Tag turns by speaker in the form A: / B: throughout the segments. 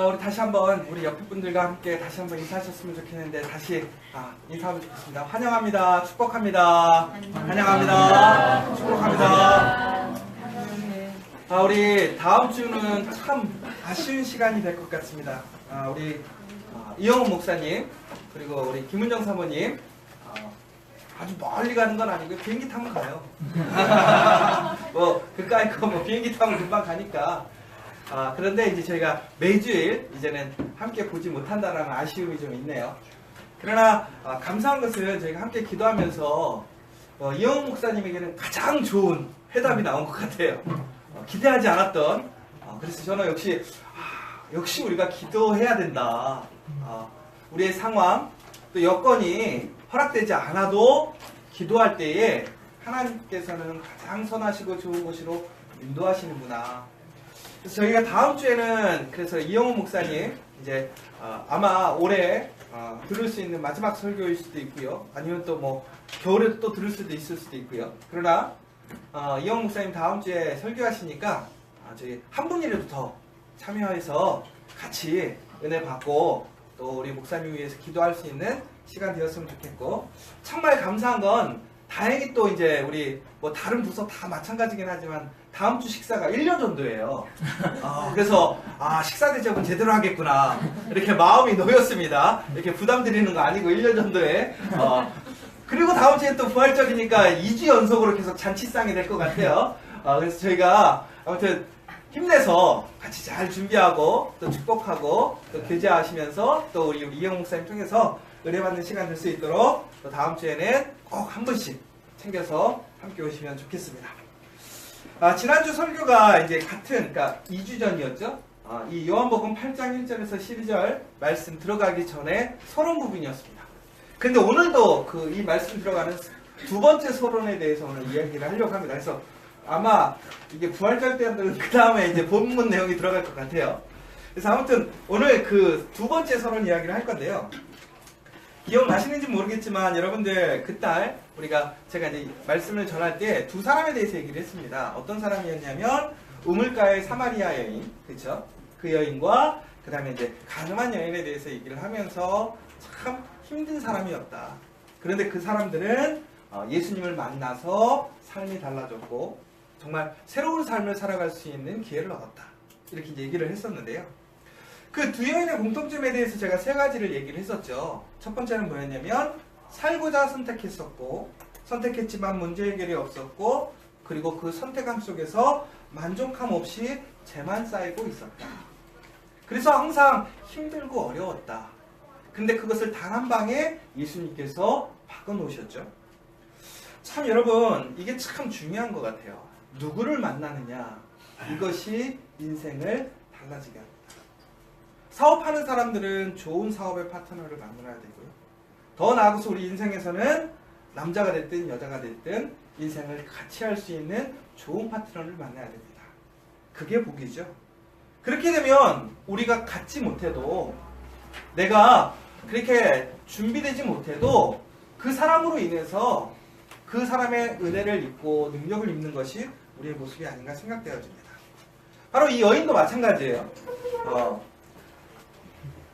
A: 우리 다시 한번 우리 옆에 분들과 함께 다시 한번 인사하셨으면 좋겠는데 다시 인사하면 좋겠습니다. 환영합니다. 축복합니다. 환영합니다. 축복합니다. 우리 다음 주는 참 아쉬운 시간이 될 것 같습니다. 우리 이영훈 목사님 그리고 우리 김은정 사모님 아주 멀리 가는 건 아니고요. 비행기 타면 가요. 뭐 그까이 거 비행기 타면 금방 가니까. 그런데 이제 저희가 매주일 이제는 함께 보지 못한다라는 아쉬움이 좀 있네요. 그러나 감사한 것은 저희가 함께 기도하면서 이영훈 목사님에게는 가장 좋은 회답이 나온 것 같아요. 기대하지 않았던. 그래서 저는 역시 우리가 기도해야 된다. 우리의 상황 또 여건이 허락되지 않아도 기도할 때에 하나님께서는 가장 선하시고 좋은 곳으로 인도하시는구나. 그래서 저희가 다음 주에는 그래서 이영훈 목사님 이제 아마 올해 들을 수 있는 마지막 설교일 수도 있고요. 아니면 또 뭐 겨울에도 또 들을 수도 있을 수도 있고요. 그러나 이영훈 목사님 다음 주에 설교하시니까 저희 한 분이라도 더 참여해서 같이 은혜 받고 또 우리 목사님 위해서 기도할 수 있는 시간 되었으면 좋겠고, 정말 감사한 건 다행히 또 이제 우리 뭐 다른 부서 다 마찬가지긴 하지만 다음 주 식사가 1년 정도예요. 그래서 식사 대접은 제대로 하겠구나 이렇게 마음이 놓였습니다. 이렇게 부담 드리는 거 아니고 1년 정도에 그리고 다음 주에 또 부활절이니까 2주 연속으로 계속 잔치상이 될 것 같아요. 그래서 저희가 아무튼 힘내서 같이 잘 준비하고 또 축복하고 또 교제하시면서 또 우리 이영훈 목사님 통해서 은혜받는 시간 될 수 있도록 또 다음 주에는 꼭 한 번씩 챙겨서 함께 오시면 좋겠습니다. 지난주 설교가 이제 그러니까 2주 전이었죠. 이 요한복음 8장 1절에서 12절 말씀 들어가기 전에 서론 부분이었습니다. 근데 오늘도 이 말씀 들어가는 두 번째 서론에 대해서 오늘 이야기를 하려고 합니다. 그래서 아마 이게 부활절 때는 그 다음에 이제 본문 내용이 들어갈 것 같아요. 그래서 아무튼 오늘 그 두 번째 서론 이야기를 할 건데요. 기억나시는지 모르겠지만 여러분들 그딸 제가 이제 말씀을 전할 때 두 사람에 대해서 얘기를 했습니다. 어떤 사람이었냐면 우물가의 사마리아 여인, 그렇죠? 그 여인과 그 다음에 이제 가늠한 여인에 대해서 얘기를 하면서 참 힘든 사람이었다. 그런데 그 사람들은 예수님을 만나서 삶이 달라졌고 정말 새로운 삶을 살아갈 수 있는 기회를 얻었다. 이렇게 얘기를 했었는데요. 그 두 여인의 공통점에 대해서 제가 세 가지를 얘기를 했었죠. 첫 번째는 뭐였냐면 살고자 선택했었고 선택했지만 문제 해결이 없었고 그리고 그 선택함 속에서 만족함 없이 재만 쌓이고 있었다. 그래서 항상 힘들고 어려웠다. 근데 그것을 단 한 방에 예수님께서 바꿔놓으셨죠. 참 여러분 이게 참 중요한 것 같아요. 누구를 만나느냐 이것이 인생을 달라지게 합니다. 사업하는 사람들은 좋은 사업의 파트너를 만나야 되고요. 더 나아가서 우리 인생에서는 남자가 됐든 여자가 됐든 인생을 같이 할 수 있는 좋은 파트너를 만나야 됩니다. 그게 복이죠. 그렇게 되면 우리가 갖지 못해도 내가 그렇게 준비되지 못해도 그 사람으로 인해서 그 사람의 은혜를 입고 능력을 입는 것이 우리의 모습이 아닌가 생각되어집니다. 바로 이 여인도 마찬가지예요.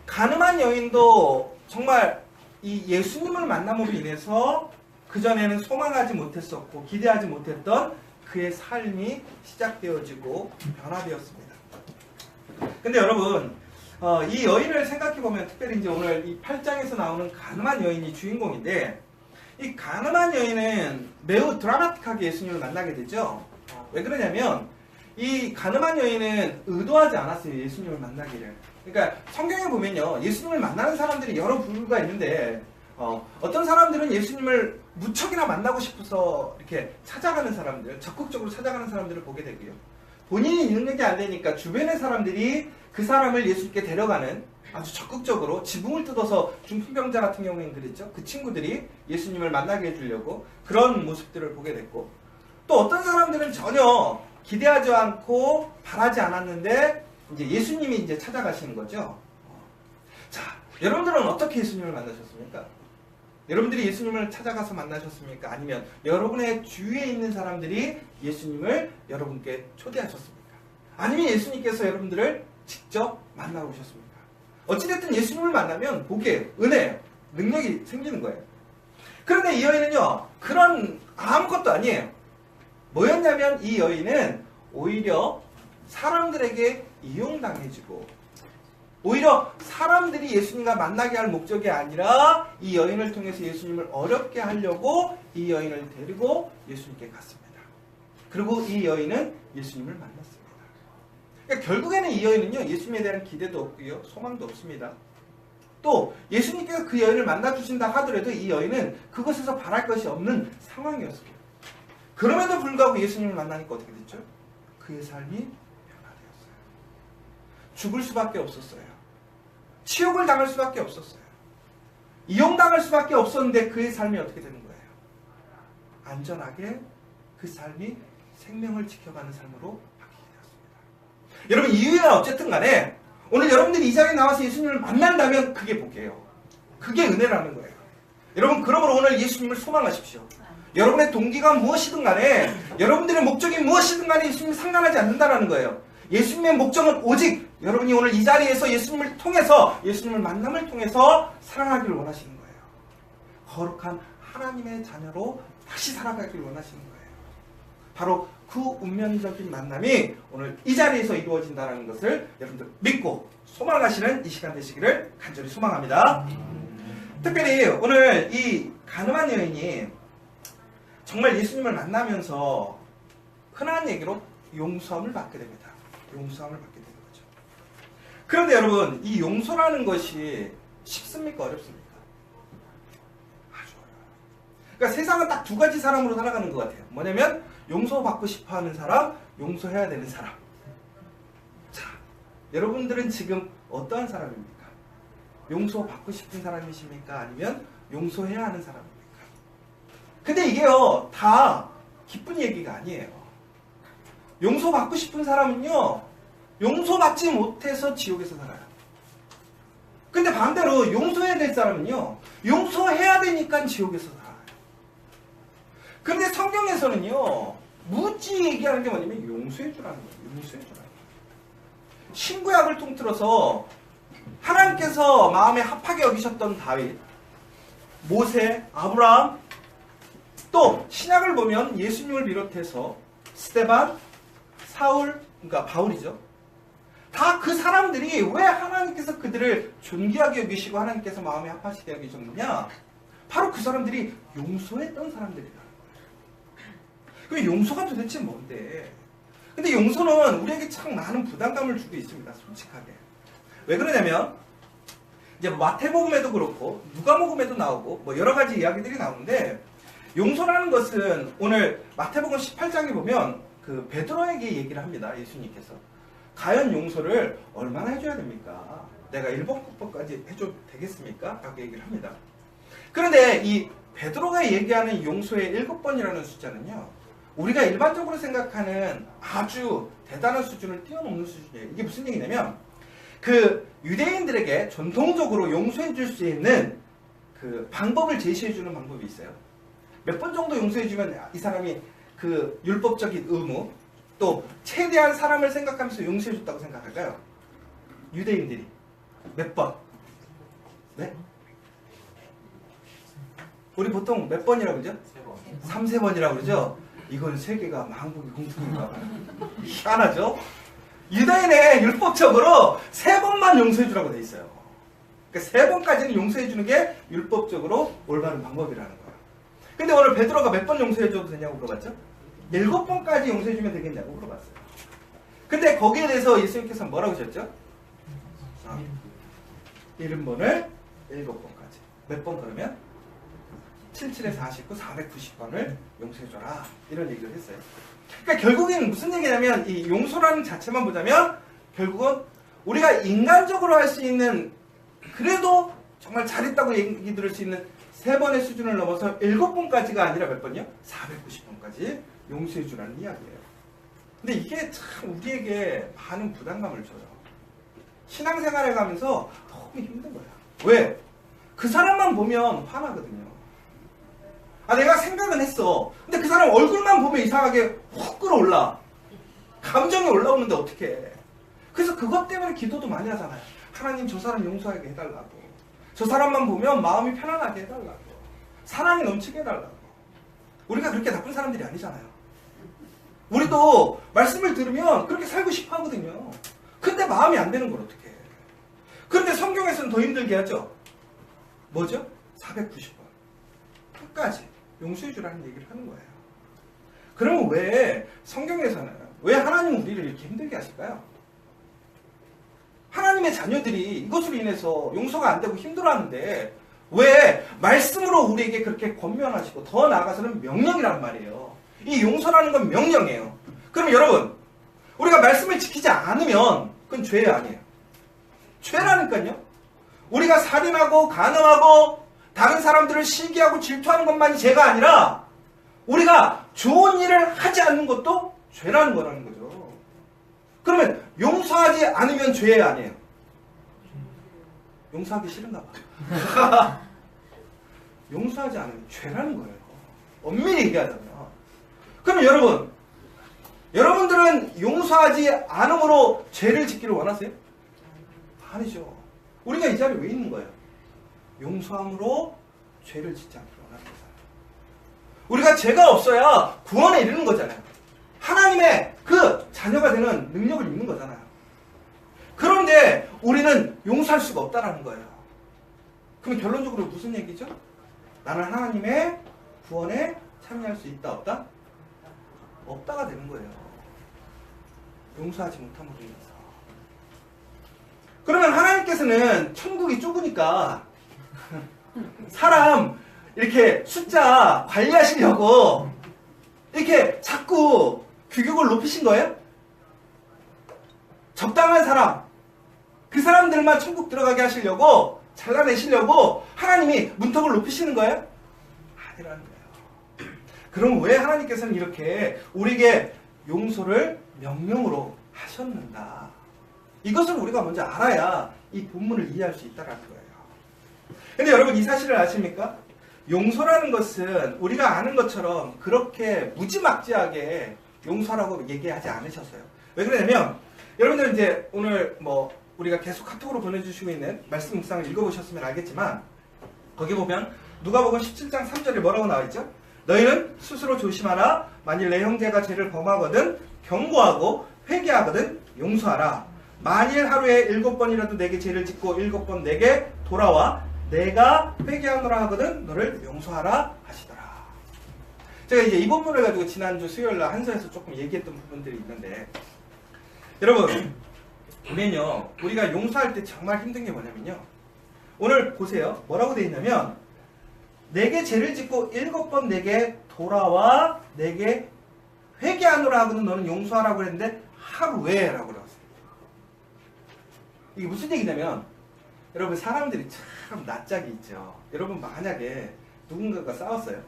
A: 가늠한 여인도 정말 이 예수님을 만남으로 인해서 그전에는 소망하지 못했었고 기대하지 못했던 그의 삶이 시작되어지고 변화되었습니다. 근데 여러분 이 여인을 생각해보면 특별히 이제 오늘 이 8장에서 나오는 가늠한 여인이 주인공인데 이 가늠한 여인은 매우 드라마틱하게 예수님을 만나게 되죠. 왜 그러냐면 이 가늠한 여인은 의도하지 않았어요. 예수님을 만나기를. 그러니까 성경에 보면요. 예수님을 만나는 사람들이 여러 부류가 있는데 어떤 사람들은 예수님을 무척이나 만나고 싶어서 이렇게 찾아가는 사람들, 적극적으로 찾아가는 사람들을 보게 되고요. 본인이 능력이 안 되니까 주변의 사람들이 그 사람을 예수님께 데려가는 아주 적극적으로 지붕을 뜯어서 중풍병자 같은 경우에는 그랬죠. 그 친구들이 예수님을 만나게 해주려고 그런 모습들을 보게 됐고 또 어떤 사람들은 전혀 기대하지 않고 바라지 않았는데 이제 예수님이 이제 찾아가시는 거죠. 자, 여러분들은 어떻게 예수님을 만나셨습니까? 여러분들이 예수님을 찾아가서 만나셨습니까? 아니면 여러분의 주위에 있는 사람들이 예수님을 여러분께 초대하셨습니까? 아니면 예수님께서 여러분들을 직접 만나러 오셨습니다. 어찌됐든 예수님을 만나면 복이에요. 은혜예요. 능력이 생기는 거예요. 그런데 이 여인은요, 그런 아무것도 아니에요. 뭐였냐면 이 여인은 오히려 사람들에게 이용당해지고, 오히려 사람들이 예수님과 만나게 할 목적이 아니라 이 여인을 통해서 예수님을 어렵게 하려고 이 여인을 데리고 예수님께 갔습니다. 그리고 이 여인은 예수님을 만났습니다. 그러니까 결국에는 이 여인은요, 예수님에 대한 기대도 없고요, 소망도 없습니다. 또 예수님께서 그 여인을 만나주신다 하더라도 이 여인은 그것에서 바랄 것이 없는 상황이었습니다. 그럼에도 불구하고 예수님을 만나니까 어떻게 됐죠? 그의 삶이 변화되었어요. 죽을 수밖에 없었어요. 치욕을 당할 수밖에 없었어요. 이용당할 수밖에 없었는데 그의 삶이 어떻게 되는 거예요? 안전하게 그 삶이 생명을 지켜가는 삶으로 바뀌게 되었습니다. 여러분, 이유는 어쨌든 간에 오늘 여러분들이 이 자리에 나와서 예수님을 만난다면 그게 복이에요. 그게 은혜라는 거예요. 여러분, 그러므로 오늘 예수님을 소망하십시오. 여러분의 동기가 무엇이든 간에, 여러분들의 목적이 무엇이든 간에 예수님이 상관하지 않는다는 거예요. 예수님의 목적은 오직 여러분이 오늘 이 자리에서 예수님을 통해서, 예수님을 만남을 통해서 살아가기를 원하시는 거예요. 거룩한 하나님의 자녀로 다시 살아가기를 원하시는 거예요. 바로 그 운명적인 만남이 오늘 이 자리에서 이루어진다는 것을 여러분들 믿고 소망하시는 이 시간 되시기를 간절히 소망합니다. 특별히 오늘 이 가늠한 여인이 정말 예수님을 만나면서 흔한 얘기로 용서함을 받게 됩니다. 용서함을 받게 되는 거죠. 그런데 여러분, 이 용서라는 것이 쉽습니까? 어렵습니까? 아주 어려워요. 그러니까 세상은 딱 두 가지 사람으로 살아가는 것 같아요. 뭐냐면 용서받고 싶어하는 사람, 용서해야 되는 사람. 자, 여러분들은 지금 어떠한 사람입니까? 용서받고 싶은 사람이십니까? 아니면 용서해야 하는 사람입니까? 근데 이게요, 다 기쁜 얘기가 아니에요. 용서받고 싶은 사람은요, 용서받지 못해서 지옥에서 살아요. 근데 반대로 용서해야 될 사람은요, 용서해야 되니까 지옥에서 살아요. 근데 성경에서는요, 묻지 얘기하는 게 뭐냐면 용서해주라는 거예요. 용서해주라는 거예요. 신구약을 통틀어서 하나님께서 마음에 합하게 여기셨던 다윗, 모세, 아브라함, 또 신약을 보면 예수님을 비롯해서 스데반, 사울, 그러니까 바울이죠. 다 그 사람들이 왜 하나님께서 그들을 존귀하게 여기시고 하나님께서 마음에 합하시게 여기셨느냐? 바로 그 사람들이 용서했던 사람들이라는 거예요. 그럼 용서가 도대체 뭔데? 근데 용서는 우리에게 참 많은 부담감을 주고 있습니다. 솔직하게. 왜 그러냐면 이제 마태복음에도 그렇고 누가복음에도 나오고 뭐 여러 가지 이야기들이 나오는데, 용서라는 것은 오늘 마태복음 18장에 보면 그 베드로에게 얘기를 합니다. 예수님께서. 과연 용서를 얼마나 해줘야 됩니까? 내가 1번부터까지 해줘도 되겠습니까? 라고 얘기를 합니다. 그런데 이 베드로가 얘기하는 용서의 7번이라는 숫자는요, 우리가 일반적으로 생각하는 아주 대단한 수준을 뛰어넘는 수준이에요. 이게 무슨 얘기냐면, 그 유대인들에게 전통적으로 용서해 줄 수 있는 그 방법을 제시해 주는 방법이 있어요. 몇 번 정도 용서해 주면 이 사람이 그 율법적인 의무, 또 최대한 사람을 생각하면서 용서해 줬다고 생각할까요? 유대인들이 몇 번? 네? 우리 보통 몇 번이라고 그러죠? 3-4번이라고 그러죠? 이건 세계가 망국이 공통인가 봐요. 희한하죠? 유대인의 율법적으로 3번만 용서해 주라고 돼 있어요. 그러니까 3번까지는 용서해 주는 게 율법적으로 올바른 방법이라는 거예요. 근데 오늘 베드로가 몇 번 용서해 줘도 되냐고 물어봤죠? 7번까지 용서해 주면 되겠냐고 물어봤어요. 근데 거기에 대해서 예수님께서 뭐라고 하셨죠? 70번을 7번까지. 몇 번 그러면? 77에 49, 490번을 용서해줘라. 이런 얘기를 했어요. 그러니까 결국에는 무슨 얘기냐면, 이 용서라는 자체만 보자면 결국은 우리가 인간적으로 할 수 있는, 그래도 정말 잘했다고 얘기 들을 수 있는 3번의 수준을 넘어서 7번까지가 아니라 몇 번이요? 490번까지 용서해주라는 이야기예요. 근데 이게 참 우리에게 많은 부담감을 줘요. 신앙생활에 가면서 너무 힘든 거야. 왜? 그 사람만 보면 화나거든요. 내가 생각은 했어. 근데 그 사람 얼굴만 보면 이상하게 훅 끌어올라. 감정이 올라오는데 어떻게 해. 그래서 그것 때문에 기도도 많이 하잖아요. 하나님 저 사람 용서하게 해달라고. 저 사람만 보면 마음이 편안하게 해달라고. 사랑이 넘치게 해달라고. 우리가 그렇게 나쁜 사람들이 아니잖아요. 우리도 말씀을 들으면 그렇게 살고 싶어 하거든요. 근데 마음이 안 되는 걸 어떻게 해. 그런데 성경에서는 더 힘들게 하죠. 뭐죠? 490번. 끝까지 용서해 주라는 얘기를 하는 거예요. 그러면 왜 성경에서는 왜 하나님은 우리를 이렇게 힘들게 하실까요? 하나님의 자녀들이 이것으로 인해서 용서가 안 되고 힘들어하는데 왜 말씀으로 우리에게 그렇게 권면하시고 더 나아가서는 명령이란 말이에요. 이 용서라는 건 명령이에요. 그럼 여러분 우리가 말씀을 지키지 않으면 그건 죄예요 아니에요? 죄라니까요. 우리가 살인하고 간음하고 다른 사람들을 시기하고 질투하는 것만이 죄가 아니라 우리가 좋은 일을 하지 않는 것도 죄라는 거라는 거죠. 그러면 용서하지 않으면 죄예요 아니에요? 용서하기 싫은가 봐. 용서하지 않으면 죄라는 거예요. 엄밀히 얘기하자면. 그러면 여러분들은 용서하지 않음으로 죄를 짓기를 원하세요? 아니죠. 우리가 이 자리에 왜 있는 거예요? 용서함으로 죄를 짓지 않기를 원하는 거잖아요. 우리가 죄가 없어야 구원에 이르는 거잖아요. 하나님의 그 자녀가 되는 능력을 입는 거잖아요. 그런데 우리는 용서할 수가 없다라는 거예요. 그럼 결론적으로 무슨 얘기죠? 나는 하나님의 구원에 참여할 수 있다 없다? 없다가 되는 거예요. 용서하지 못함으로 인해서. 그러면 하나님께서는 천국이 좁으니까 사람 이렇게 숫자 관리하시려고 이렇게 자꾸 규격을 높이신 거예요? 적당한 사람, 그 사람들만 천국 들어가게 하시려고 잘라내시려고 하나님이 문턱을 높이시는 거예요? 아니라는 거예요. 그럼 왜 하나님께서는 이렇게 우리에게 용서를 명령으로 하셨는가? 이것을 우리가 먼저 알아야 이 본문을 이해할 수 있다는 거예요. 근데 여러분 이 사실을 아십니까? 용서라는 것은 우리가 아는 것처럼 그렇게 무지막지하게 용서라고 얘기하지 않으셨어요. 왜 그러냐면 여러분들 이제 오늘 우리가 계속 카톡으로 보내주시고 있는 말씀 묵상을 읽어보셨으면 알겠지만 거기 보면 누가복음 17장 3절에 뭐라고 나와있죠? 너희는 스스로 조심하라. 만일 내 형제가 죄를 범하거든 경고하고 회개하거든 용서하라. 만일 하루에 7번이라도 내게 죄를 짓고 7번 내게 돌아와 내가 회개하노라 하거든 너를 용서하라 하시더라. 제가 이제 이 본문을 가지고 지난주 수요일날 한서에서 조금 얘기했던 부분들이 있는데 여러분 보면요 우리가 용서할 때 정말 힘든 게 뭐냐면요 오늘 보세요 뭐라고 되어 있냐면 내게 죄를 짓고 7번 내게 돌아와 내게 회개하노라 하거든 너는 용서하라고 그랬는데 하루에 라고 그랬어요. 이게 무슨 얘기냐면 여러분 사람들이 참 낯짝이 있죠. 여러분 만약에 누군가가 싸웠어요.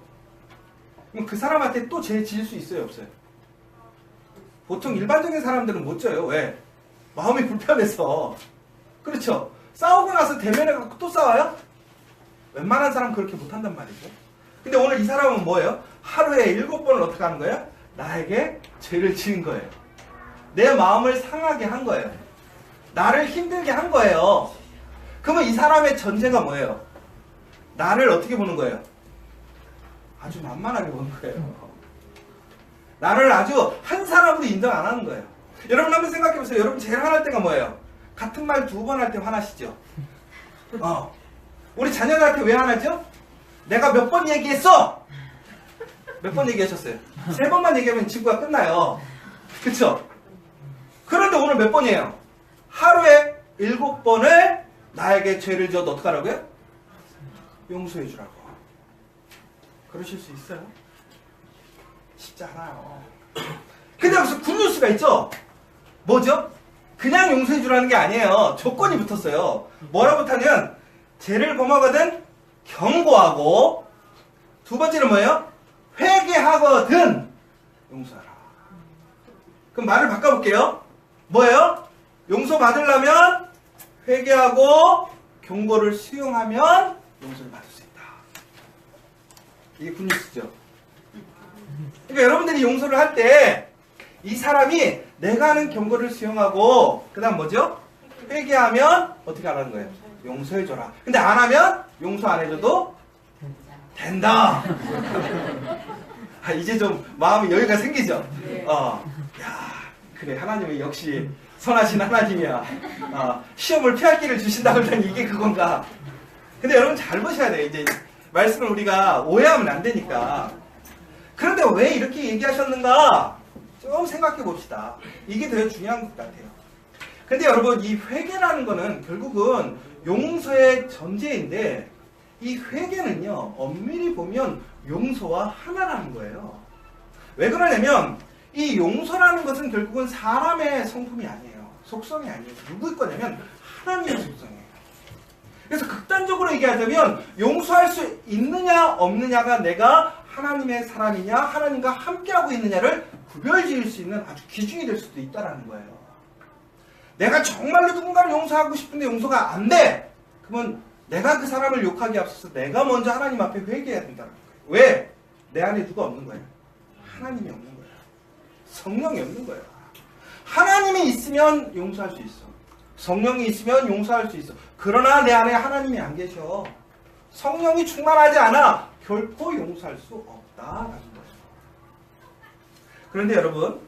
A: 그럼 그 사람한테 또 죄 지을 수 있어요 없어요? 보통 일반적인 사람들은 못 져요. 왜? 마음이 불편해서. 그렇죠? 싸우고 나서 대면해갖고 또 싸워요? 웬만한 사람 그렇게 못한단 말이죠. 근데 오늘 이 사람은 뭐예요? 하루에 7번을 어떻게 하는 거예요? 나에게 죄를 지은 거예요. 내 마음을 상하게 한 거예요. 나를 힘들게 한 거예요. 그러면 이 사람의 전제가 뭐예요? 나를 어떻게 보는 거예요? 아주 만만하게 보는 거예요. 나를 아주 한 사람으로 인정 안 하는 거예요. 여러분 한번 생각해보세요. 여러분 제일 화날 때가 뭐예요? 같은 말 2번 할 때 화나시죠? 우리 자녀들한테 왜 화나죠? 내가 몇 번 얘기했어? 몇 번 얘기하셨어요? 3번만 얘기하면 친구가 끝나요. 그쵸? 그런데 오늘 몇 번이에요? 하루에 7번을 나에게 죄를 지어도 어떡하라고요? 용서해 주라고. 그러실 수 있어요? 쉽지 않아요. 근데 여기서 굿뉴스가 있죠? 뭐죠? 그냥 용서해 주라는 게 아니에요. 조건이 붙었어요. 뭐라 붙하면 죄를 범하거든 경고하고 두 번째는 뭐예요? 회개하거든 용서하라. 그럼 말을 바꿔볼게요. 뭐예요? 용서 받으려면 회개하고 경고를 수용하면 용서를 받을 수 있다. 이게 굿뉴스죠. 그러니까 여러분들이 용서를 할 때 이 사람이 내가 하는 경고를 수용하고 그 다음 뭐죠? 회개하면 어떻게 하라는 거예요? 용서해줘라. 근데 안 하면 용서 안 해줘도 된다. 아, 이제 좀 마음이 여유가 생기죠? 야, 그래, 하나님은 역시 선하신 하나님이야. 시험을 피할 길을 주신다고 했더니 이게 그건가? 근데 여러분 잘 보셔야 돼요. 이제 말씀을 우리가 오해하면 안 되니까. 그런데 왜 이렇게 얘기하셨는가? 좀 생각해 봅시다. 이게 더 중요한 것 같아요. 근데 여러분, 이 회개라는 거는 결국은 용서의 전제인데, 이 회개는요, 엄밀히 보면 용서와 하나라는 거예요. 왜 그러냐면, 이 용서라는 것은 결국은 사람의 성품이 아니에요. 속성이 아니에요. 누구의 거냐면, 하나님의 속성이에요. 그래서 극단적으로 얘기하자면, 용서할 수 있느냐, 없느냐가 내가 하나님의 사람이냐, 하나님과 함께하고 있느냐를 구별 지을 수 있는 아주 기준이 될 수도 있다는 거예요. 내가 정말로 누군가를 용서하고 싶은데 용서가 안 돼! 그러면 내가 그 사람을 욕하기에 앞서서 내가 먼저 하나님 앞에 회개해야 된다는 거예요. 왜? 내 안에 누가 없는 거예요? 하나님이 없는 거예요. 성령이 없는 거예요. 하나님이 있으면 용서할 수 있어. 성령이 있으면 용서할 수 있어. 그러나 내 안에 하나님이 안 계셔. 성령이 충만하지 않아 결코 용서할 수 없다라는 거죠. 그런데 여러분,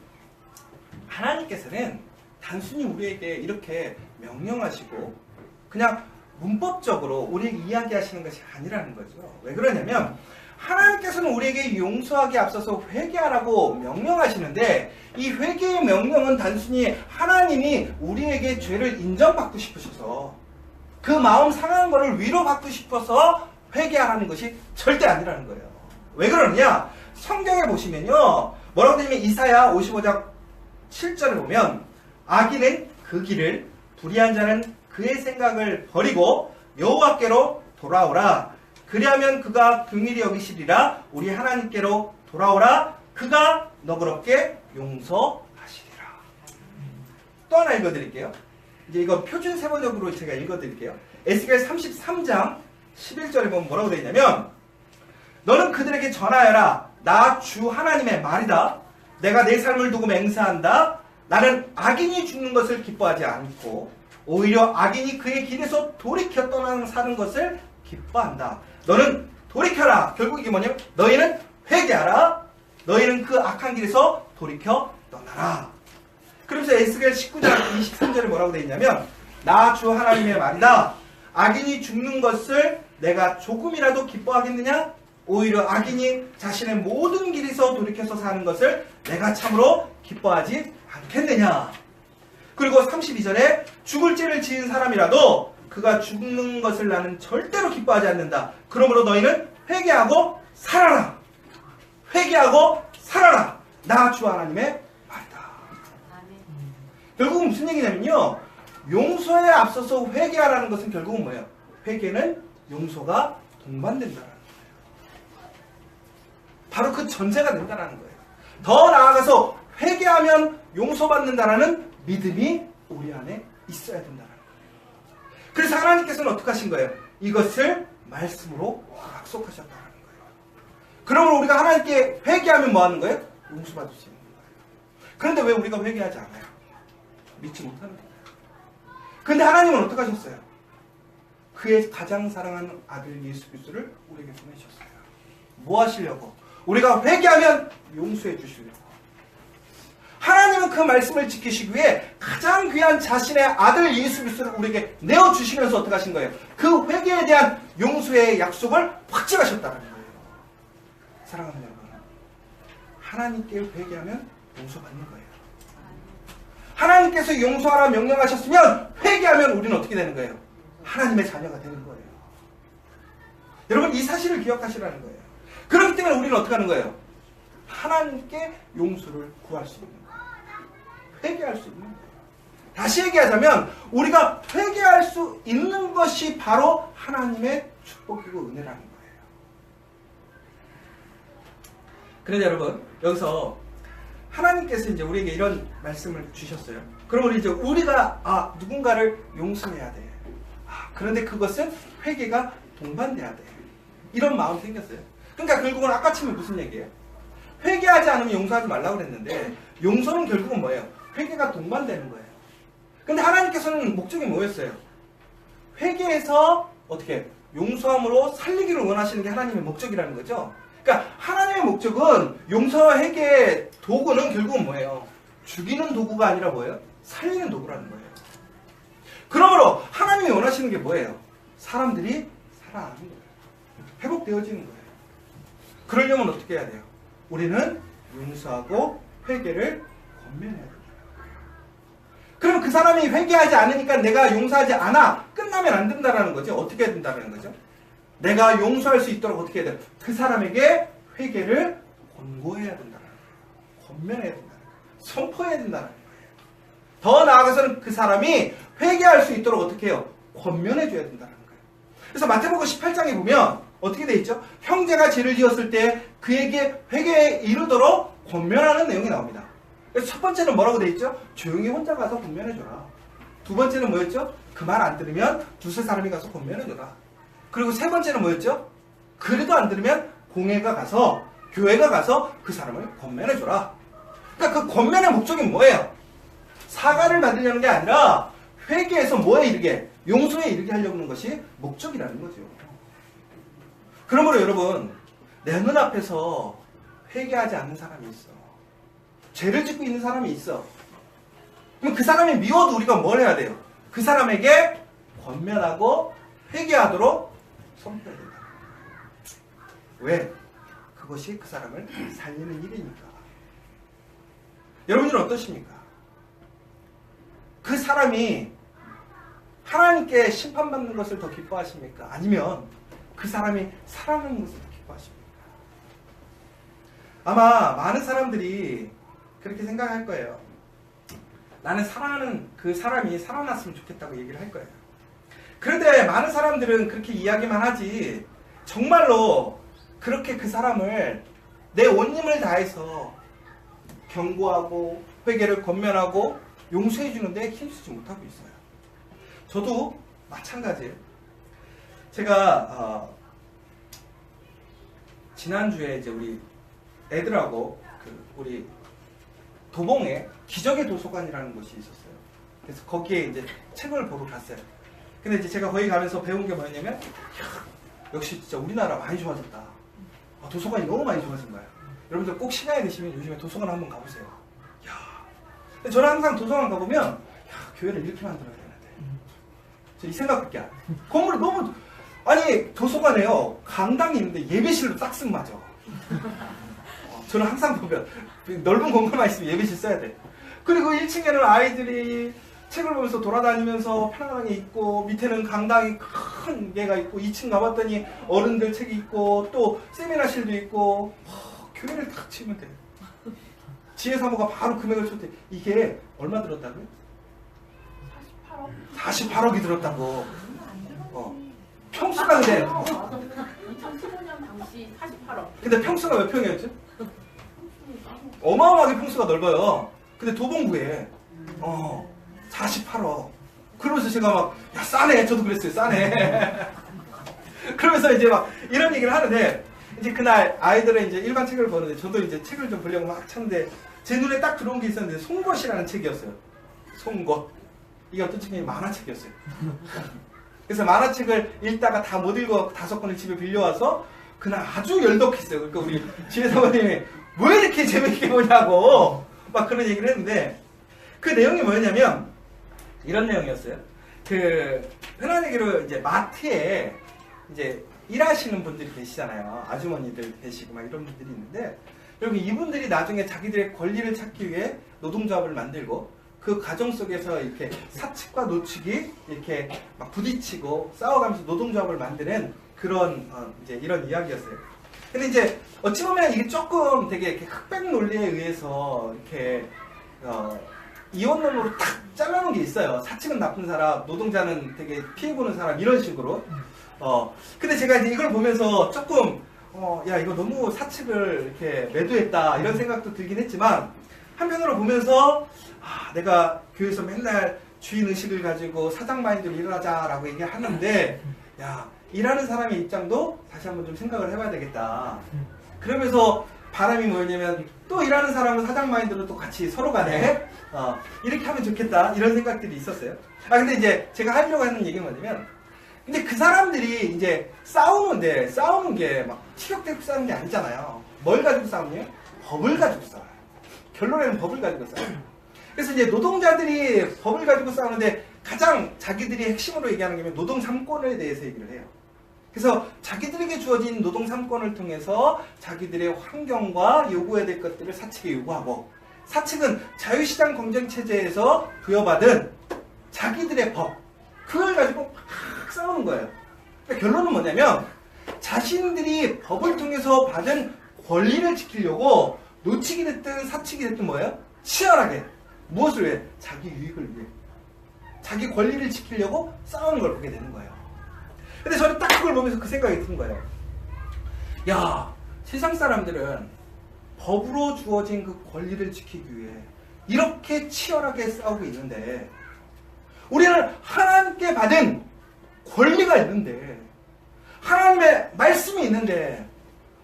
A: 하나님께서는 단순히 우리에게 이렇게 명령하시고 그냥 문법적으로 우리에게 이야기하시는 것이 아니라는 거죠. 왜 그러냐면 하나님께서는 우리에게 용서하기에 앞서서 회개하라고 명령하시는데, 이 회개의 명령은 단순히 하나님이 우리에게 죄를 인정받고 싶으셔서 그 마음 상한 것을 위로받고 싶어서 회개하라는 것이 절대 아니라는 거예요. 왜 그러느냐? 성경에 보시면요, 뭐라고 되냐면 이사야 55장 7절에 보면 악인은 그 길을, 불의한 자는 그의 생각을 버리고 여호와께로 돌아오라. 그리하면 그가 긍휼히 여기시리라. 우리 하나님께로 돌아오라. 그가 너그럽게 용서하시리라. 또 하나 읽어드릴게요. 이제 이거 표준 세번역으로 제가 읽어드릴게요. 에스겔 33장 11절에 보면 뭐라고 되어 있냐면, 너는 그들에게 전하여라. 나 주 하나님의 말이다. 내가 내 삶을 두고 맹세한다. 나는 악인이 죽는 것을 기뻐하지 않고 오히려 악인이 그의 길에서 돌이켜 사는 것을 기뻐한다. 너는 돌이켜라. 결국 이게 뭐냐면 너희는 회개하라. 너희는 그 악한 길에서 돌이켜 떠나라. 그러면서 에스겔 19장 23절에 뭐라고 되어 있냐면, 나 주 하나님의 말이다. 악인이 죽는 것을 내가 조금이라도 기뻐하겠느냐? 오히려 악인이 자신의 모든 길에서 돌이켜서 사는 것을 내가 참으로 기뻐하지 않겠느냐? 그리고 32절에 죽을 죄를 지은 사람이라도 그가 죽는 것을 나는 절대로 기뻐하지 않는다. 그러므로 너희는 회개하고 살아라. 회개하고 살아라. 나 주 하나님의 말이다. 결국은 무슨 얘기냐면요, 용서에 앞서서 회개하라는 것은 결국은 뭐예요? 회개는 용서가 동반된다는 거예요. 바로 그 전제가 된다는 거예요. 더 나아가서 회개하면 용서받는다라는 믿음이 우리 안에 있어야 된다는 거예요. 그래서 하나님께서는 어떻게 하신 거예요? 이것을 말씀으로 약속하셨다는 거예요. 그러므로 우리가 하나님께 회개하면 뭐 하는 거예요? 용서받을 수 있는 거예요. 그런데 왜 우리가 회개하지 않아요? 믿지 못하는 거예요. 그런데 하나님은 어떻게 하셨어요? 그의 가장 사랑하는 아들 예수 그리스도를 우리에게 보내셨어요. 뭐 하시려고? 우리가 회개하면 용서해 주시려고. 하나님은 그 말씀을 지키시기 위해 가장 귀한 자신의 아들 예수 그리스도를 우리에게 내어주시면서 어떻게 하신 거예요? 그 회개에 대한 용서의 약속을 확증하셨다는 거예요. 사랑하는 여러분, 하나님께 회개하면 용서받는 거예요. 하나님께서 용서하라 명령하셨으면 회개하면 우리는 어떻게 되는 거예요? 하나님의 자녀가 되는 거예요. 여러분, 이 사실을 기억하시라는 거예요. 그렇기 때문에 우리는 어떻게 하는 거예요? 하나님께 용서를 구할 수 있는 거예요. 회개할 수 있는 거예요. 다시 얘기하자면 우리가 회개할 수 있는 것이 바로 하나님의 축복이고 은혜라는 거예요. 그런데 여러분, 여기서 하나님께서 이제 우리에게 이런 말씀을 주셨어요. 그러면 이제 우리가 누군가를 용서해야 돼. 그런데 그것은 회개가 동반돼야 돼. 이런 마음이 생겼어요. 그러니까 결국은 아까 치면 무슨 얘기예요? 회개하지 않으면 용서하지 말라고 그랬는데, 용서는 결국은 뭐예요? 회개가 동반되는 거예요. 근데 하나님께서는 목적이 뭐였어요? 회개해서 어떻게 용서함으로 살리기를 원하시는 게 하나님의 목적이라는 거죠. 그러니까 하나님의 목적은 용서와 회개의 도구는 결국은 뭐예요? 죽이는 도구가 아니라 뭐예요? 살리는 도구라는 거예요. 그러므로 하나님이 원하시는 게 뭐예요? 사람들이 살아나는 거예요. 회복되어지는 거예요. 그러려면 어떻게 해야 돼요? 우리는 용서하고 회개를 권면해야 돼요. 그럼 그 사람이 회개하지 않으니까 내가 용서하지 않아. 끝나면 안 된다는 거죠. 어떻게 해야 된다는 거죠? 내가 용서할 수 있도록 어떻게 해야 돼요? 그 사람에게 회개를 권고해야 된다는 거예요. 권면해야 된다는 거예요. 선포해야 된다는 거예요. 더 나아가서는 그 사람이 회개할 수 있도록 어떻게 해요? 권면해줘야 된다는 거예요. 그래서 마태복음 18장에 보면 어떻게 돼 있죠? 형제가 죄를 지었을 때 그에게 회개에 이르도록 권면하는 내용이 나옵니다. 그래서 첫 번째는 뭐라고 돼 있죠? 조용히 혼자 가서 권면해줘라. 두 번째는 뭐였죠? 그 말 안 들으면 두세 사람이 가서 권면해줘라. 그리고 세 번째는 뭐였죠? 그래도 안 들으면 공회가 가서 교회가 가서 그 사람을 권면해줘라. 그러니까 그 권면의 목적이 뭐예요? 사과를 받으려는 게 아니라 회개해서 뭐에 이르게? 용서에 이르게 하려고 하는 것이 목적이라는 거죠. 그러므로 여러분, 내 눈앞에서 회개하지 않는 사람이 있어. 죄를 짓고 있는 사람이 있어. 그럼 그 사람이 미워도 우리가 뭘 해야 돼요? 그 사람에게 권면하고 회개하도록 선포해야 된다. 왜? 그것이 그 사람을 살리는 일이니까. 여러분들은 어떠십니까? 그 사람이 하나님께 심판받는 것을 더 기뻐하십니까? 아니면 그 사람이 살아나는 것을 더 기뻐하십니까? 아마 많은 사람들이 그렇게 생각할 거예요. 나는 사랑하는 그 사람이 살아났으면 좋겠다고 얘기를 할 거예요. 그런데 많은 사람들은 그렇게 이야기만 하지 정말로 그렇게 그 사람을 내 온 힘을 다해서 경고하고 회개를 권면하고 용서해 주는데 힘쓰지 못하고 있어요. 저도 마찬가지예요. 제가 지난주에 이제 우리 애들하고 우리 도봉에 기적의 도서관이라는 곳이 있었어요. 그래서 거기에 이제 책을 보러 갔어요. 근데 이제 제가 거기 가면서 배운 게 뭐였냐면, 역시 진짜 우리나라 많이 좋아졌다. 도서관이 너무 많이 좋아진 거예요. 여러분들 꼭 시간이 되시면 요즘에 도서관 한번 가보세요. 야, 근데 저는 항상 도서관 가보면, 야, 교회를 이렇게 만들어야 되는데. 저 이 생각밖에 안 해요. 건물이 너무, 아니, 도서관에요. 강당이 있는데 예배실로 딱 쓰면 맞아. 저는 항상 보면 넓은 공간만 있으면 예배실 써야 돼. 그리고 1층에는 아이들이 책을 보면서 돌아다니면서 편안하게 있고, 밑에는 강당이 큰 게가 있고, 2층 가봤더니 어른들 책이 있고, 또 세미나실도 있고, 교회를 딱 치면 돼. 지혜사모가 바로 금액을 쳤대. 이게 얼마 들었다고요? 48억? 48억이 들었다고. 평수가 근데
B: 2015년 당시 48억.
A: 근데 평수가 몇 평이었죠? 어마어마하게 평수가 넓어요. 근데 도봉구에 48억. 그러면서 제가 막, 야, 싸네. 저도 그랬어요. 싸네. 그러면서 이제 막 이런 얘기를 하는데, 이제 그날 아이들은 이제 일반 책을 보는데, 저도 이제 책을 좀 보려고 막 찾는데, 제 눈에 딱 들어온 게 있었는데, 송곳이라는 책이었어요. 송곳. 이게 어떤 책이냐면 만화책이었어요. 그래서 만화책을 읽다가 다 못 읽어 5권을 집에 빌려와서, 그날 아주 열독했어요. 그러니까 우리 지혜 사모님이 왜 이렇게 재밌게 보냐고 막 그런 얘기를 했는데, 그 내용이 뭐였냐면 이런 내용이었어요. 그 흔한 얘기로 이제 마트에 이제 일하시는 분들이 계시잖아요. 아주머니들 계시고 막 이런 분들이 있는데, 여러분 이분들이 나중에 자기들의 권리를 찾기 위해 노동조합을 만들고, 그 과정 속에서 이렇게 사측과 노측이 이렇게 막 부딪히고 싸워가면서 노동조합을 만드는 그런 이제 이런 이야기였어요. 근데 이제 어찌 보면 이게 조금 되게 이렇게 흑백 논리에 의해서 이렇게 이원론으로 탁 잘라놓은 게 있어요. 사측은 나쁜 사람, 노동자는 되게 피해보는 사람, 이런 식으로. 근데 제가 이제 이걸 보면서 조금 야, 이거 너무 사측을 이렇게 매도했다 이런 생각도 들긴 했지만, 한편으로 보면서 내가 교회에서 맨날 주인 의식을 가지고 사장 마인드로 일하자라고 얘기를 하는데, 야, 일하는 사람의 입장도 다시 한번 좀 생각을 해봐야 되겠다. 그러면서 바람이 뭐였냐면 또 일하는 사람은 사장 마인드로 또 같이 서로 간에 이렇게 하면 좋겠다 이런 생각들이 있었어요. 근데 이제 제가 하려고 하는 얘기는 뭐냐면 근데 그 사람들이 이제 싸우는 게 막 티격태격 싸우는 게 아니잖아요. 뭘 가지고 싸우냐? 법을 가지고 싸워요. 결론에는 법을 가지고 싸워요. 그래서 이제 노동자들이 법을 가지고 싸우는데 가장 자기들이 핵심으로 얘기하는 게 노동 3권에 대해서 얘기를 해요. 그래서 자기들에게 주어진 노동 3권을 통해서 자기들의 환경과 요구해야 될 것들을 사측에 요구하고 사측은 자유시장 경쟁체제에서 부여받은 자기들의 법 그걸 가지고 막 싸우는 거예요. 그러니까 결론은 뭐냐면 자신들이 법을 통해서 받은 권리를 지키려고 노측이 됐든 사측이 됐든 뭐예요? 치열하게 무엇을 위해? 자기 유익을 위해 자기 권리를 지키려고 싸우는 걸 보게 되는 거예요. 근데 저는 딱 그걸 보면서 그 생각이 든 거예요. 야, 세상 사람들은 법으로 주어진 그 권리를 지키기 위해 이렇게 치열하게 싸우고 있는데 우리는 하나님께 받은 권리가 있는데 하나님의 말씀이 있는데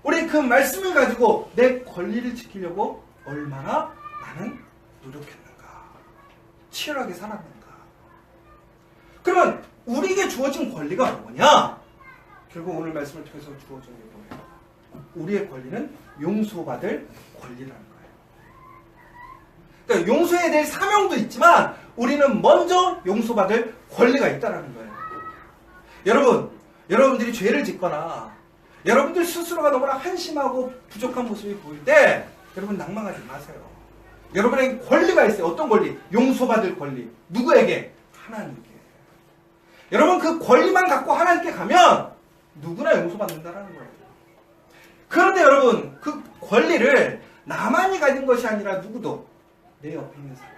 A: 우리 그 말씀을 가지고 내 권리를 지키려고 얼마나 나는 노력했는가 치열하게 살았는가. 그러면 우리에게 주어진 권리가 뭐냐? 결국 오늘 말씀을 통해서 주어진 게 뭐예요? 우리의 권리는 용서받을 권리라는 거예요. 그러니까 용서해야 될 사명도 있지만 우리는 먼저 용서받을 권리가 있다는 거예요. 여러분들이 죄를 짓거나 여러분들 스스로가 너무나 한심하고 부족한 모습이 보일 때 여러분 낭망하지 마세요. 여러분에게 권리가 있어요. 어떤 권리? 용서받을 권리. 누구에게? 하나님께. 여러분 그 권리만 갖고 하나님께 가면 누구나 용서받는다는 거예요. 그런데 여러분 그 권리를 나만이 가진 것이 아니라 누구도 내 옆에 있는 사람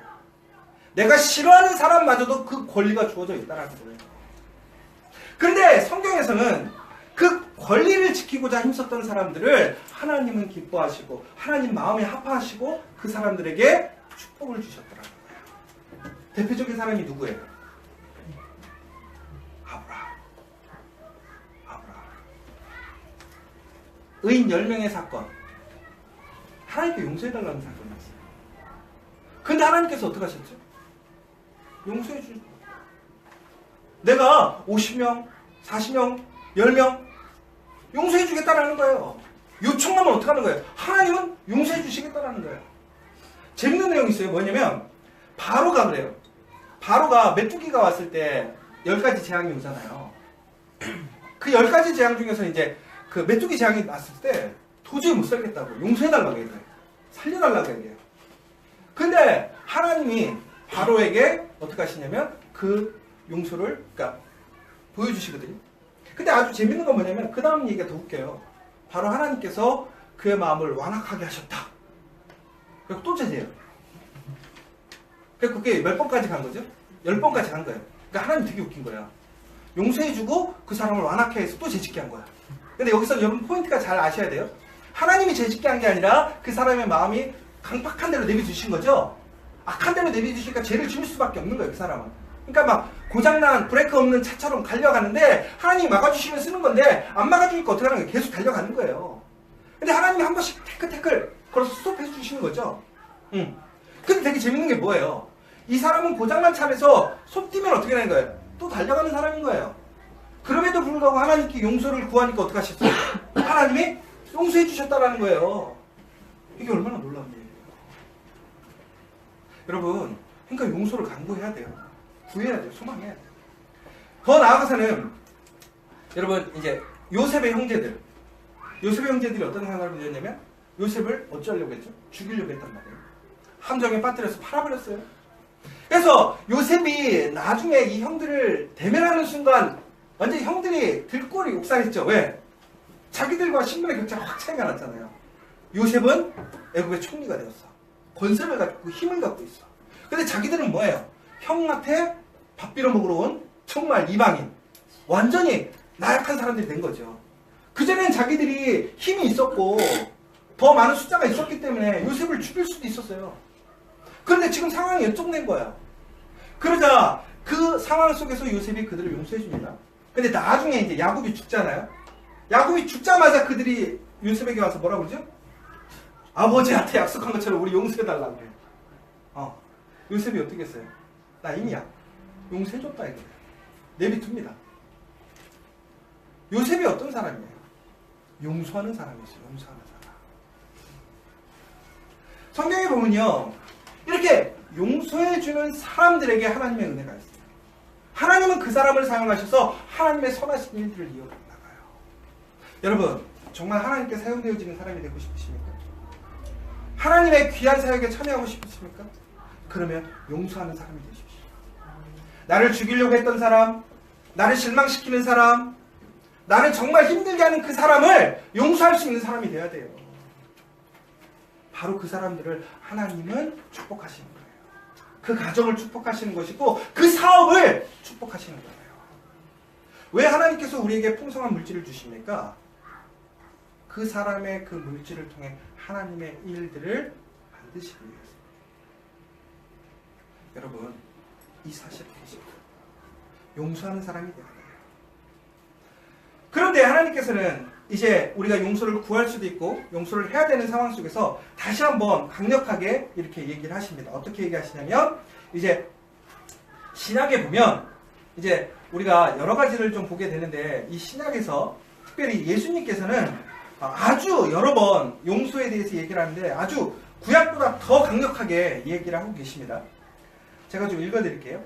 A: 내가 싫어하는 사람마저도 그 권리가 주어져 있다는 거예요. 그런데 성경에서는 그 권리를 지키고자 힘썼던 사람들을 하나님은 기뻐하시고 하나님 마음에 합하시고 그 사람들에게 축복을 주셨더라는 거예요. 대표적인 사람이 누구예요? 아브라함. 의인 10명의 사건. 하나님께 용서해달라는 사건이었어요. 근데 하나님께서 어떻게 하셨죠? 용서해 주실 거예요. 내가 50명, 40명, 10명 용서해 주겠다라는 거예요. 요청하면 어떻게 하는 거예요? 하나님은 용서해 주시겠다라는 거예요. 재밌는 내용이 있어요. 뭐냐면 바로가 그래요. 바로가 메뚜기가 왔을 때 10가지 재앙이 오잖아요. 그 10가지 재앙 중에서 이제 그 메뚜기 재앙이 왔을 때 도저히 못 살겠다고 용서해달라고 해요. 살려달라고 해요. 근데 하나님이 바로에게 어떻게 하시냐면 그 용서를 그러니까 보여주시거든요. 근데 아주 재밌는 건 뭐냐면 그 다음 얘기가 더 웃겨요. 바로 하나님께서 그의 마음을 완악하게 하셨다. 그리고 또 제재요. 그래서 그게 몇 번까지 간 거죠? 10번까지 간 거예요. 그러니까 하나님 되게 웃긴 거야. 용서해주고 그 사람을 완악하게 해서 또 죄짓게 한 거야. 근데 여기서 여러분 포인트가 잘 아셔야 돼요. 하나님이 죄짓게 한 게 아니라 그 사람의 마음이 강팍한 대로 내비두신 거죠. 악한 대로 내비두시니까 죄를 지을 수밖에 없는 거예요. 그 사람은. 그러니까 막 고장난 브레이크 없는 차처럼 달려가는데 하나님이 막아주시면 쓰는 건데 안 막아주니까 어떻게 하는 거예요? 계속 달려가는 거예요. 근데 하나님이 한 번씩 태클 걸어서 스톱해 주시는 거죠. 근데 되게 재밌는 게 뭐예요? 이 사람은 고장난 차에서 손 띄면 어떻게 되는 거예요? 또 달려가는 사람인 거예요. 그럼에도 불구하고 하나님께 용서를 구하니까 어떻게 하셨어요? 하나님이 용서해 주셨다라는 거예요. 이게 얼마나 놀라운 일이에요. 여러분, 그러니까 용서를 강구해야 돼요. 구해야 돼요. 소망해야 돼요. 더 나아가서는 여러분 이제 요셉의 형제들이 어떤 생각을 가졌냐면 요셉을 어쩌려고 했죠? 죽이려고 했단 말이에요. 함정에 빠뜨려서 팔아버렸어요. 그래서 요셉이 나중에 이 형들을 대면하는 순간 완전히 형들이 들꼬리 옥상했죠. 왜? 자기들과 신분의 격차가 확 차이가 났잖아요. 요셉은 애굽의 총리가 되었어. 권세를 갖고 힘을 갖고 있어. 근데 자기들은 뭐예요? 형한테 밥 빌어먹으러 온 정말 이방인. 완전히 나약한 사람들이 된 거죠. 그전엔 자기들이 힘이 있었고 더 많은 숫자가 있었기 때문에 요셉을 죽일 수도 있었어요. 그런데 지금 상황이 역전된 거야. 그러자 그 상황 속에서 요셉이 그들을 용서해 줍니다. 근데 나중에 이제 야곱이 죽잖아요. 야곱이 죽자마자 그들이 요셉에게 와서 뭐라고 그러죠? 아버지한테 약속한 것처럼 우리 용서해달라고 그래요. 요셉이 어떻게 했어요? 나 이미야. 용서해줬다 이거예요. 내비둡니다. 요셉이 어떤 사람이에요? 용서하는 사람이었어요. 용서하는 사람. 성경에 보면요, 이렇게 용서해주는 사람들에게 하나님의 은혜가 있어요. 하나님은 그 사람을 사용하셔서 하나님의 선하신 일들을 이어나가요. 여러분, 정말 하나님께 사용되어지는 사람이 되고 싶으십니까? 하나님의 귀한 사역에 참여하고 싶으십니까? 그러면 용서하는 사람이 되십시오. 나를 죽이려고 했던 사람, 나를 실망시키는 사람, 나를 정말 힘들게 하는 그 사람을 용서할 수 있는 사람이 돼야 돼요. 바로 그 사람들을 하나님은 축복하시는 거예요. 그 가정을 축복하시는 것이고 그 사업을 축복하시는 거예요. 왜 하나님께서 우리에게 풍성한 물질을 주십니까? 그 사람의 그 물질을 통해 하나님의 일들을 만드시기 위해서. 여러분, 이 사실을 보십시오. 용서하는 사람이 되어야 돼요. 그런데 하나님께서는 이제 우리가 용서를 구할 수도 있고 용서를 해야 되는 상황 속에서 다시 한번 강력하게 이렇게 얘기를 하십니다. 어떻게 얘기하시냐면, 이제 신약에 보면 이제 우리가 여러 가지를 좀 보게 되는데, 이 신약에서 특별히 예수님께서는 아주 여러 번 용서에 대해서 얘기를 하는데 아주 구약보다 더 강력하게 얘기를 하고 계십니다. 제가 좀 읽어드릴게요.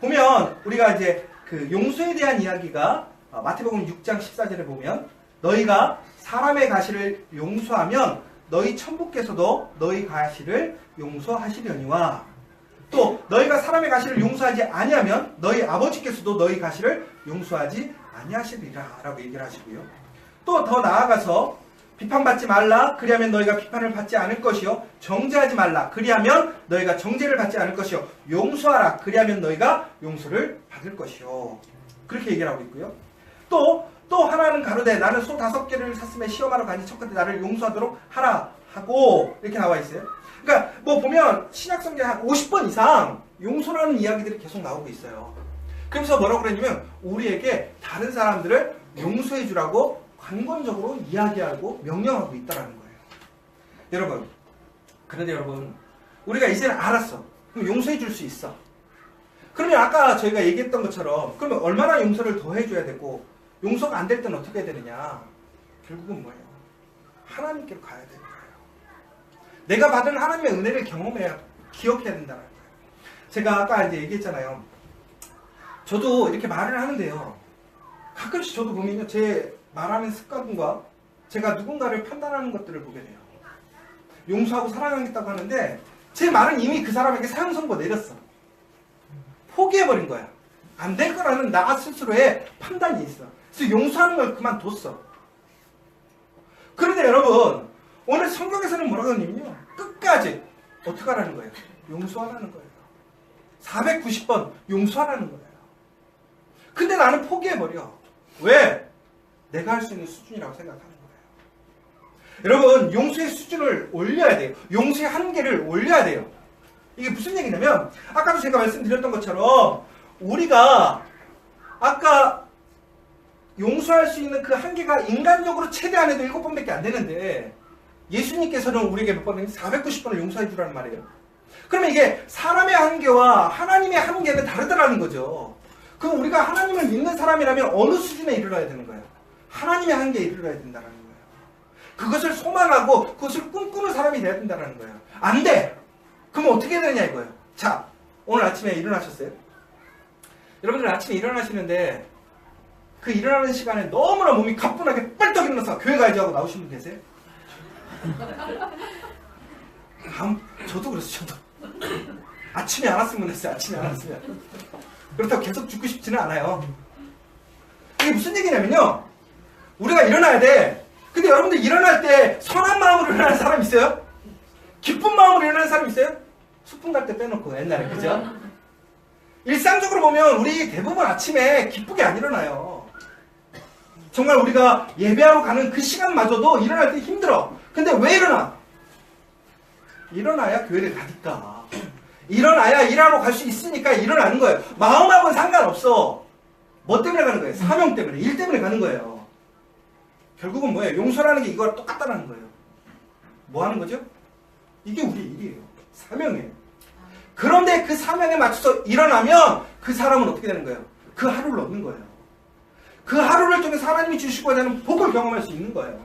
A: 보면 우리가 이제 그 용서에 대한 이야기가 마태복음 6장 14절에 보면, 너희가 사람의 가시를 용서하면 너희 천부께서도 너희 가시를 용서하시려니와, 또 너희가 사람의 가시를 용서하지 아니하면 너희 아버지께서도 너희 가시를 용서하지 아니하시리라 라고 얘기를 하시고요. 또 더 나아가서 비판받지 말라, 그리하면 너희가 비판을 받지 않을 것이요, 정죄하지 말라, 그리하면 너희가 정죄를 받지 않을 것이요, 용서하라, 그리하면 너희가 용서를 받을 것이요, 그렇게 얘기를 하고 있고요. 또 하나는 가로되 나는 소 5개를 샀음에 시험하러 가니 첫째 나를 용서하도록 하라 하고, 이렇게 나와 있어요. 그러니까 뭐 보면 신약 성경에 한 50번 이상 용서라는 이야기들이 계속 나오고 있어요. 그러면서 뭐라고 그러냐면 우리에게 다른 사람들을 용서해 주라고 관건적으로 이야기하고 명령하고 있다는 거예요. 여러분, 그런데 여러분, 우리가 이제는 알았어. 그럼 용서해 줄 수 있어. 그러면 아까 저희가 얘기했던 것처럼 그러면 얼마나 용서를 더 해줘야 되고, 용서가 안 될 때는 어떻게 해야 되느냐? 결국은 뭐예요? 하나님께로 가야 되는 거예요. 내가 받은 하나님의 은혜를 경험해야, 기억해야 된다는 거예요. 제가 아까 이제 얘기했잖아요. 저도 이렇게 말을 하는데요, 가끔씩 저도 보면요, 제 말하는 습관과 제가 누군가를 판단하는 것들을 보게 돼요. 용서하고 사랑하겠다고 하는데 제 말은 이미 그 사람에게 사형 선고 내렸어. 포기해버린 거야. 안 될 거라는 나 스스로의 판단이 있어. 그래서 용서하는 걸 그만뒀어. 그런데 여러분, 오늘 성경에서는 뭐라고 하냐면요, 끝까지 어떻게 하라는 거예요? 용서하라는 거예요. 490번 용서하라는 거예요. 근데 나는 포기해버려. 왜? 내가 할 수 있는 수준이라고 생각하는 거예요. 여러분, 용서의 수준을 올려야 돼요. 용서의 한계를 올려야 돼요. 이게 무슨 얘기냐면, 아까도 제가 말씀드렸던 것처럼 우리가 아까 용서할 수 있는 그 한계가 인간적으로 최대한 해도 7번밖에 안 되는데, 예수님께서는 우리에게 몇 번? 490번을 용서해 주라는 말이에요. 그러면 이게 사람의 한계와 하나님의 한계는 다르다라는 거죠. 그럼 우리가 하나님을 믿는 사람이라면 어느 수준에 이르러야 되는 거예요? 하나님의 한계에 이르러야 된다는 거예요. 그것을 소망하고 그것을 꿈꾸는 사람이 돼야 된다는 거예요. 안 돼! 그럼 어떻게 해야 되냐 이거예요. 자, 오늘 아침에 일어나셨어요? 여러분들 아침에 일어나시는데 그 일어나는 시간에 너무나 몸이 가뿐하게 뻘떡 일어나서 교회 가야지 하고 나오신 분 계세요? 저도 그랬어요. 저도 아침에 안 왔으면 했어요. 아침에 안 왔으면. 그렇다고 계속 죽고 싶지는 않아요. 이게 무슨 얘기냐면요, 우리가 일어나야 돼. 근데 여러분들 일어날 때 선한 마음으로 일어나는 사람 있어요? 기쁜 마음으로 일어나는 사람 있어요? 소풍 갈 때 빼놓고 옛날에, 그죠? 일상적으로 보면 우리 대부분 아침에 기쁘게 안 일어나요. 정말 우리가 예배하러 가는 그 시간마저도 일어날 때 힘들어. 근데 왜 일어나? 일어나야 교회를 가니까. 일어나야 일하러 갈 수 있으니까 일어나는 거예요. 마음하고는 상관없어. 뭐 때문에 가는 거예요? 사명 때문에, 일 때문에 가는 거예요. 결국은 뭐예요? 용서라는 게 이거랑 똑같다는 거예요. 뭐 하는 거죠? 이게 우리 일이에요. 사명이에요. 그런데 그 사명에 맞춰서 일어나면 그 사람은 어떻게 되는 거예요? 그 하루를 얻는 거예요. 그 하루를 통해서 하나님이 주시고자 하는 복을 경험할 수 있는 거예요.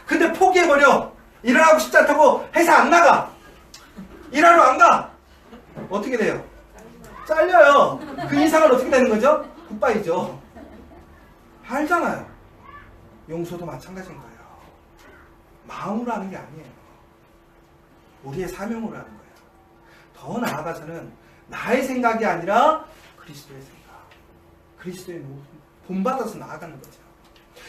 A: 근데 포기해버려. 일어나고 싶지 않다고 회사 안 나가. 일하러 안 가. 어떻게 돼요? 잘려요. 그 이상은 어떻게 되는 거죠? 굿바이죠. 알잖아요. 용서도 마찬가지인 거예요. 마음으로 하는 게 아니에요. 우리의 사명으로 하는 거예요. 더 나아가서는 나의 생각이 아니라 그리스도의 생각. 그리스도의 모습. 본받아서 나아가는 거죠.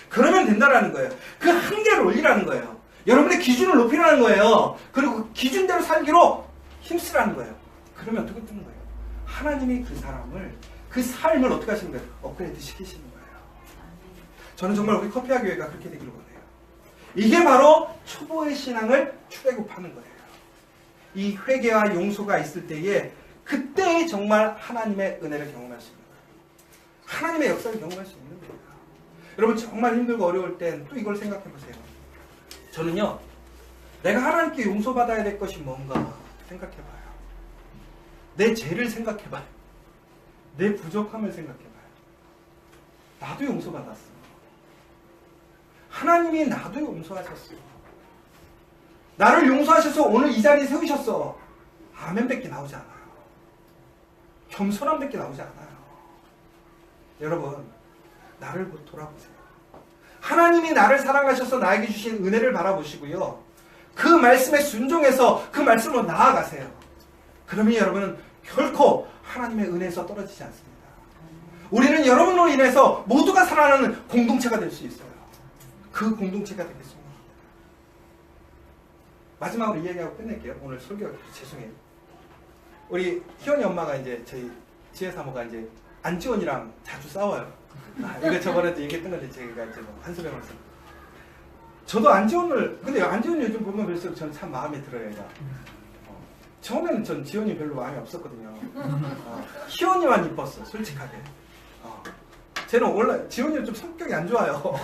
A: 그러면 된다라는 거예요. 그 한계를 올리라는 거예요. 여러분의 기준을 높이라는 거예요. 그리고 그 기준대로 살기로 힘쓰라는 거예요. 그러면 어떻게 되는 거예요? 하나님이 그 사람을, 그 삶을 어떻게 하시는 거예요? 업그레이드 시키시는 거예요. 저는 정말 우리 커피아 교회가 그렇게 되기를 원해요. 이게 바로 초보의 신앙을 출애굽하는 거예요. 이 회개와 용서가 있을 때에 그때 정말 하나님의 은혜를 경험할 수 있는 거예요. 하나님의 역사를 경험할 수 있는 거예요. 여러분 정말 힘들고 어려울 땐 또 이걸 생각해 보세요. 저는요, 내가 하나님께 용서받아야 될 것이 뭔가 생각해 봐요. 내 죄를 생각해 봐요. 내 부족함을 생각해 봐요. 나도 용서받았어. 하나님이 나도 용서하셨어. 나를 용서하셔서 오늘 이 자리에 세우셨어. 아멘밖에 나오지 않아요. 겸손함밖에 나오지 않아요. 여러분, 나를 돌아보세요. 하나님이 나를 사랑하셔서 나에게 주신 은혜를 바라보시고요. 그 말씀에 순종해서 그 말씀으로 나아가세요. 그러면 여러분은 결코 하나님의 은혜에서 떨어지지 않습니다. 우리는 여러분으로 인해서 모두가 살아나는 공동체가 될 수 있어요. 그 공동체가 되겠습니다. 마지막으로 이야기하고 끝낼게요. 오늘 설교가 죄송해요. 우리 희원이 엄마가 이제 저희 지혜 사모가 이제 안지원이랑 자주 싸워요. 이거 저번에도 얘기했던 건데 제가 이제 한소배 말씀. 저도 안지원을, 근데 안지원 요즘 보면 볼수록 저는 참 마음에 들어요. 얘가. 처음에는 전 지원이 별로 마음이 없었거든요. 희원이만 이뻤어, 솔직하게. 쟤는 원래 지원이는 좀 성격이 안 좋아요.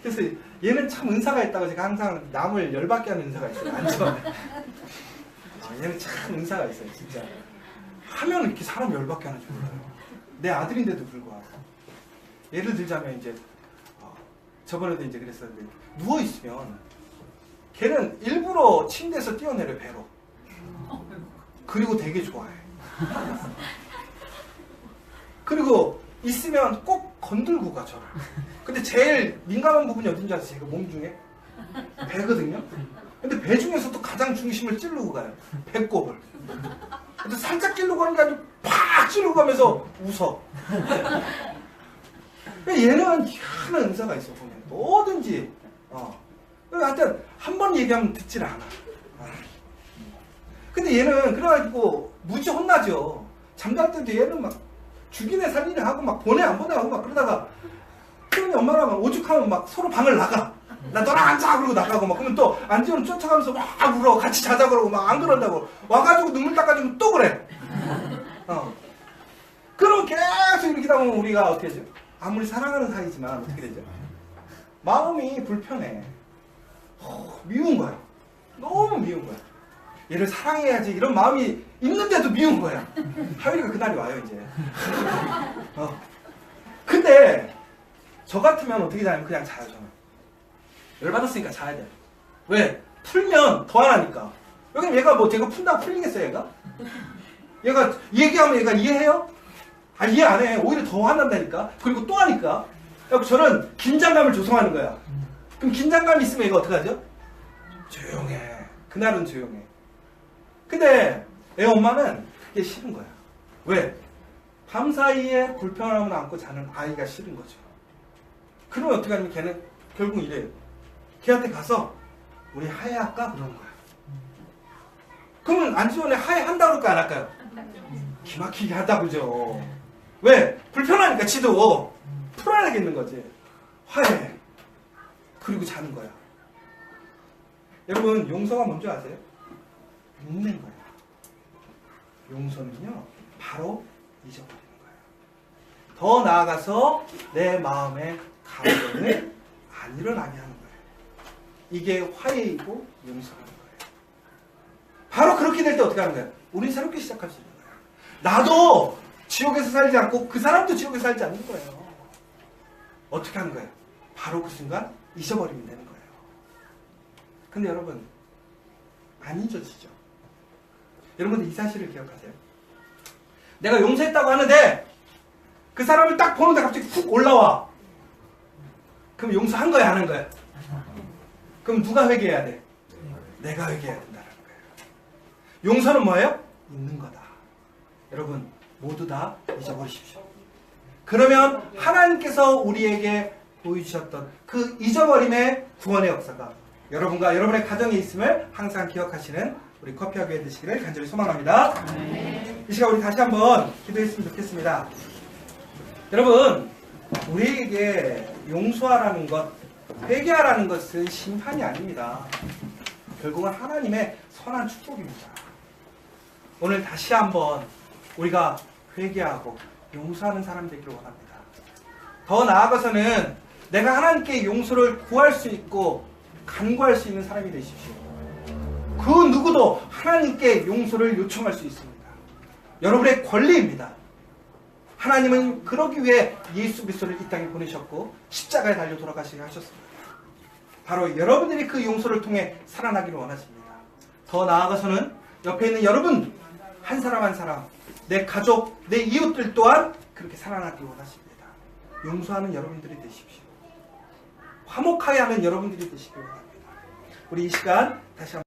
A: 그래서 얘는 참 은사가 있다고 제가 항상 남을 열받게 하는 은사가 있어요. 안지원. 얘는 참 은사가 있어요, 진짜. 하면 이렇게 사람 열받게 하는 줄 몰라요. 내 아들인데도 불구하고. 예를 들자면 이제 저번에도 이제 그랬었는데 누워있으면 걔는 일부러 침대에서 뛰어내려 배로. 그리고 되게 좋아해. 그리고 있으면 꼭 건들고 가 저를. 근데 제일 민감한 부분이 어딘지 아세요? 제가 몸 중에? 배거든요. 근데 배 중에서도 가장 중심을 찌르고 가요. 배꼽을. 근데 살짝 찌르고 가는 게 아니고 팍 찌르고 가면서 웃어. 얘는 희한한 은사가 있어 보면. 뭐든지. 하여튼 한 번 얘기하면 듣질 않아. 근데 얘는 그래가지고 무지 혼나죠. 잠잘 때도 얘는 막 죽이네 살리네 하고 막 보내 안 보내 하고 막 그러다가 희원이 엄마랑 오죽하면 막 서로 방을 나가. 나 너랑 앉아 그러고 나가고 막 그러면 또 안지원은 쫓아가면서 막 울어. 같이 자자 그러고 막 안 그런다고 와가지고 눈물 닦아주면 또 그래. 그럼 계속 이렇게 하면 우리가 어떻게 되죠? 아무리 사랑하는 사이지만 어떻게 되죠? 마음이 불편해. 미운 거야. 너무 미운 거야. 얘를 사랑해야지 이런 마음이 있는데도 미운 거야. 하율이가 그날이 와요 이제. 근데 저 같으면 어떻게 자냐면 그냥 자요 저는. 열받았으니까 자야 돼. 왜? 풀면 더 안 하니까. 여기 얘가 뭐 제가 푼다고 풀리겠어요 얘가? 얘가 얘기하면 얘가 이해해요? 이해 안 해. 오히려 더 화난다니까. 그리고 또 하니까. 저는 긴장감을 조성하는 거야. 그럼 긴장감이 있으면 얘가 어떡하죠? 조용해. 그날은 조용해. 근데 애 엄마는 그게 싫은 거야. 왜? 밤 사이에 불편함을 안고 자는 아이가 싫은 거죠. 그러면 어떻게 하냐면 걔는 결국 이래요. 걔한테 가서 우리 하해할까? 그러는 거야. 그러면 안지원에 하해한다고 할까 안 할까요? 기막히게 하다 그죠. 왜? 불편하니까 지도 풀어야겠는 거지. 화해. 그리고 자는 거야. 여러분 용서가 뭔지 아세요? 묵는 거예요. 용서는요 바로 잊어버리는 거예요. 더 나아가서 내 마음에 감정을 안 일어나게 하는 거예요. 이게 화해이고 용서하는 거예요. 바로 그렇게 될 때 어떻게 하는 거예요? 우린 새롭게 시작할 수 있는 거예요. 나도 지옥에서 살지 않고 그 사람도 지옥에서 살지 않는 거예요. 어떻게 하는 거예요? 바로 그 순간 잊어버리면 되는 거예요. 근데 여러분, 안 잊어지죠? 여러분들 이 사실을 기억하세요. 내가 용서했다고 하는데 그 사람을 딱 보는데 갑자기 훅 올라와. 그럼 용서한 거야, 안 한 거야? 그럼 누가 회개해야 돼? 내가 회개해야 된다는 거예요. 용서는 뭐예요? 있는 거다. 여러분, 모두 다 잊어버리십시오. 그러면 하나님께서 우리에게 보여주셨던 그 잊어버림의 구원의 역사가 여러분과 여러분의 가정에 있음을 항상 기억하시는 우리 커피와 교회 되시기를 간절히 소망합니다. 이 시간 우리 다시 한번 기도했으면 좋겠습니다. 여러분, 우리에게 용서하라는 것, 회개하라는 것은 심판이 아닙니다. 결국은 하나님의 선한 축복입니다. 오늘 다시 한번 우리가 회개하고 용서하는 사람 되기를 원합니다. 더 나아가서는 내가 하나님께 용서를 구할 수 있고 간구할 수 있는 사람이 되십시오. 그 누구도 하나님께 용서를 요청할 수 있습니다. 여러분의 권리입니다. 하나님은 그러기 위해 예수 그리스도를 이 땅에 보내셨고 십자가에 달려 돌아가시게 하셨습니다. 바로 여러분들이 그 용서를 통해 살아나기를 원하십니다. 더 나아가서는 옆에 있는 여러분 한 사람 한 사람, 내 가족, 내 이웃들 또한 그렇게 살아나기를 원하십니다. 용서하는 여러분들이 되십시오. 화목하게 하는 여러분들이 되시길 원합니다. 우리 이 시간 다시 한번